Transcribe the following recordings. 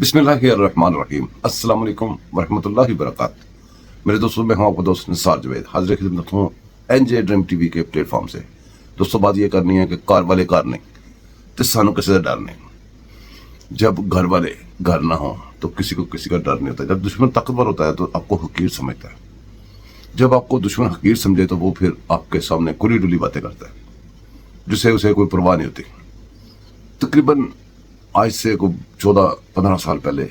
بسم اللہ الرحمن الرحیم۔ السلام علیکم ورحمۃ اللہ وبرکاتہ۔ میرے دوستوں، میں ہوں آپ کو دوست نثار جاوید، حاضر خدمت ہوں این جے ڈریم ٹی وی کے پلیٹ فارم سے۔ دوستوں، بات یہ کرنی ہے کہ کار والے کار نہیں تو سانوں کسی کا ڈر نہیں۔ جب گھر والے گھر نہ ہوں تو کسی کو کسی کا ڈر نہیں ہوتا۔ جب دشمن طاقتور ہوتا ہے تو آپ کو حقیر سمجھتا ہے۔ جب آپ کو دشمن حقیر سمجھے تو وہ پھر آپ کے سامنے کھلی ڈلی باتیں کرتا ہے جسے اسے کوئی پرواہ نہیں ہوتی۔ تقریباً آج سے کوئی 14-15 سال پہلے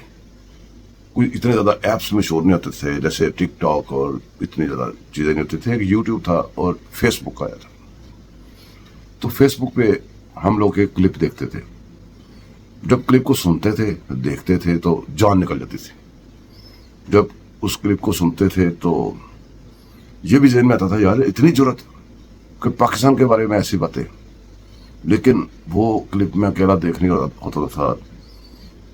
کوئی اتنے زیادہ ایپس مشہور نہیں ہوتے تھے جیسے ٹک ٹاک، اور اتنی زیادہ چیزیں نہیں ہوتی تھیں۔ ایک یوٹیوب تھا اور فیس بک آیا تھا۔ تو فیس بک پہ ہم لوگ ایک کلپ دیکھتے تھے۔ جب کلپ کو سنتے تھے دیکھتے تھے تو جان نکل جاتی تھی۔ جب اس کلپ کو سنتے تھے تو یہ بھی ذہن میں آتا تھا، یار اتنی جرأت کہ پاکستان کے بارے میں ایسی باتیں۔ لیکن وہ کلپ میں اکیلا دیکھ نہیں ہوتا تھا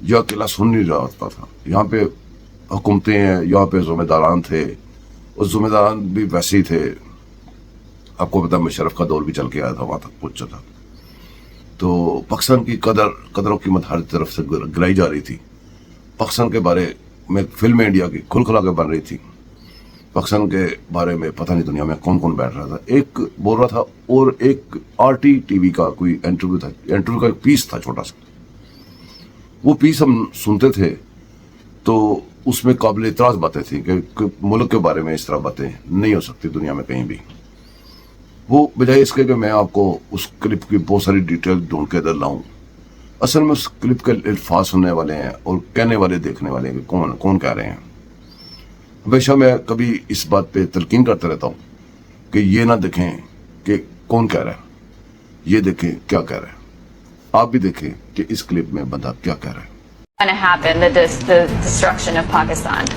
یا اکیلا سن نہیں رہا ہوتا تھا۔ یہاں پہ حکومتیں ہیں، یہاں پہ ذمہ داران تھے، اور ذمہ داران بھی ویسے ہی تھے۔ آپ کو پتا مشرف کا دور بھی چل کے آیا تھا، وہاں تک پہنچا تھا۔ تو پاکستان کی قدر و قیمت ہر طرف سے گرائی جا رہی تھی۔ پاکستان کے بارے میں فلمیں انڈیا کی کھل کھلا کے بن رہی تھی۔ پاکستان کے بارے میں پتہ نہیں دنیا میں کون کون بیٹھ رہا تھا، ایک بول رہا تھا، اور ایک آر ٹی ٹی وی کا کوئی انٹرویو تھا، انٹرویو کا ایک پیس تھا چھوٹا سا۔ وہ پیس ہم سنتے تھے تو اس میں قابل اعتراض باتیں تھیں کہ ملک کے بارے میں اس طرح باتیں نہیں ہو سکتی دنیا میں کہیں بھی۔ وہ بجائے اس کے کہ میں آپ کو اس کلپ کی بہت ساری ڈیٹیل ڈھونڈ کے ادھر لاؤں، اصل میں اس کلپ کے الفاظ سننے والے ہیں اور کہنے والے دیکھنے والے ہیں کہ کون کہہ رہے ہیں۔ ہمیشہ میں کبھی اس بات پہ تلقین کرتا رہتا ہوں کہ یہ نہ دیکھیں کہ کون کہہ رہا ہے، یہ دیکھیں کیا کہہ رہا ہے۔ آپ بھی دیکھیں کہ اس کلپ میں بندہ کیا کہہ رہا ہے۔ going to happen, the destruction of Pakistan.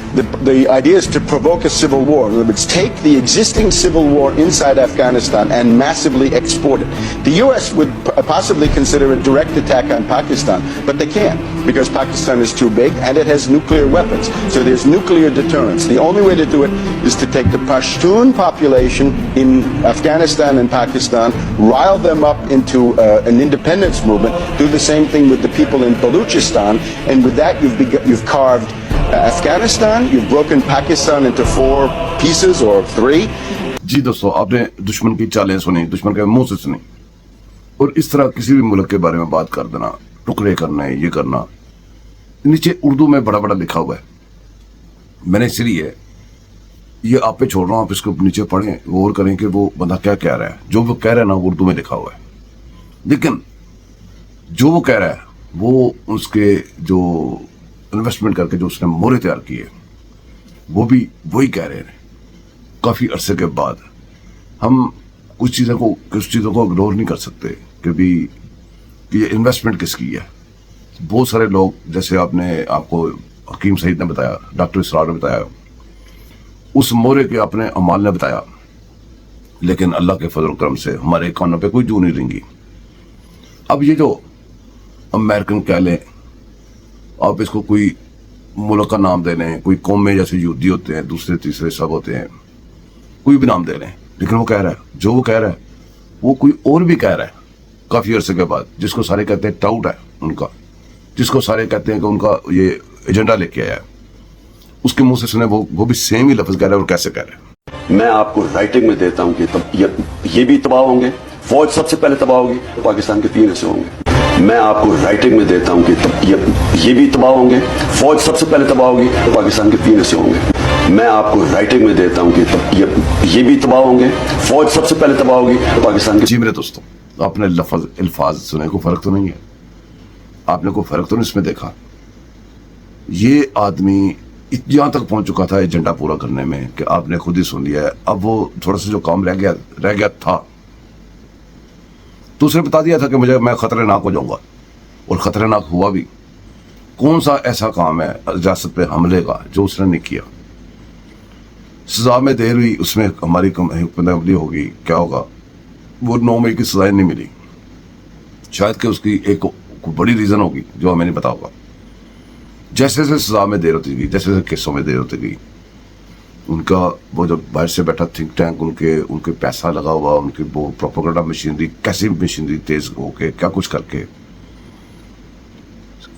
The idea is to provoke a civil war. In other words, take the existing civil war inside Afghanistan and massively export it. The U.S. would possibly consider a direct attack on Pakistan, but they can't because Pakistan is too big and it has nuclear weapons. So there's nuclear deterrence. The only way to do it is to take the Pashtun population in Afghanistan and Pakistan, rile them up into an independence movement, do the same thing with the people in Balochistan. And with that, you've carved Afghanistan, you've broken Pakistan into 4 pieces or 3. جی دوستو، آپ نے دشمن کی چالیں سنی، دشمن کے منہ سے سنی، اور اس طرح کسی بھی ملک کے بارے میں بات کر دینا، ٹکڑے کرنا ہے، یہ کرنا۔ نیچے اردو میں بڑا بڑا لکھا ہوا ہے۔ میں نے اس لیے یہ آپ پہ چھوڑ رہا ہوں، آپ اس کو نیچے پڑھیں، غور کریں کہ وہ بندہ کیا کہہ رہا ہے۔ جو وہ کہہ رہا ہے نا، اردو میں لکھا ہوا ہے، لیکن جو وہ کہہ رہا ہے وہ اس کے جو انویسٹمنٹ کر کے جو اس نے مورے تیار کیے وہ بھی وہی کہہ رہے ہیں۔ کافی عرصے کے بعد ہم کچھ چیزوں کو اگنور نہیں کر سکتے کہ یہ انویسٹمنٹ کس کی ہے۔ بہت سارے لوگ، جیسے آپ کو حکیم سعید نے بتایا، ڈاکٹر اسرار نے بتایا، اس مورے کے اپنے اعمال نے بتایا، لیکن اللہ کے فضل و کرم سے ہمارے کانوں پہ کوئی جو نہیں رنگی۔ اب یہ جو امریکن کہہ لیں، آپ اس کو کوئی ملک کا نام دے لیں، کوئی قومیں جیسے یہودی ہوتے ہیں، دوسرے تیسرے سب ہوتے ہیں، کوئی بھی نام دے لیں، لیکن وہ کہہ رہا ہے، جو وہ کہہ رہا ہے وہ کوئی اور بھی کہہ رہا ہے کافی عرصے کے بعد، جس کو سارے کہتے ہیں ٹاؤٹ ہے ان کا، جس کو سارے کہتے ہیں کہ ان کا یہ ایجنڈا لے کے آیا ہے، اس کے منہ سے سنے وہ بھی سیم ہی لفظ کہہ رہا ہے، اور کیسے کہہ رہا ہے۔ میں آپ کو رائٹنگ میں دیتا ہوں کہ یہ بھی تباہ ہوں گے، فوج سب سے پہلے تباہ ہوگی، پاکستان کے 3 حصے ہوں گے۔ میں آپ کو رائٹنگ میں دیتا ہوں کہ یہ بھی تباہ ہوں گے، فوج سب سے پہلے تباہ ہوگی، پاکستان کے 3 حصے ہوں گے۔ میں آپ کو رائٹنگ میں دیتا ہوں کہ یہ بھی تباہ ہوں گے، فوج سب سے پہلے تباہ ہوگی، پاکستان کے۔ جی میرے دوستوں، آپ نے الفاظ سنے، کو فرق تو نہیں ہے؟ آپ نے کوئی فرق تو نہیں اس میں دیکھا؟ یہ آدمی یہاں تک پہنچ چکا تھا ایجنڈا پورا کرنے میں کہ آپ نے خود ہی سن لیا ہے۔ اب وہ تھوڑا سا جو کام رہ گیا تھا تو اس نے بتا دیا تھا کہ میں خطرناک ہو جاؤں گا، اور خطرناک ہوا بھی۔ کون سا ایسا کام ہے ریاست پہ حملے کا جو اس نے نہیں کیا؟ سزا میں دیر ہوئی، اس میں ہماری حکمت عملی ہوگی، کیا ہوگا؟ وہ 9 مئی کی سزائیں نہیں ملی، شاید کہ اس کی ایک بڑی ریزن ہوگی جو ہمیں نہیں پتا ہوگا۔ جیسے جیسے سزا میں دیر ہوتی گئی، جیسے جیسے کیسوں میں دیر ہوتی گئی، ان کا وہ جو باہر سے بیٹھا تھنک ٹینک، ان کے پیسہ لگا ہوا، ان کی وہ پروپیگنڈا مشینری، کیسی مشینری تیز ہو کے کیا کچھ کر کے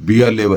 BLA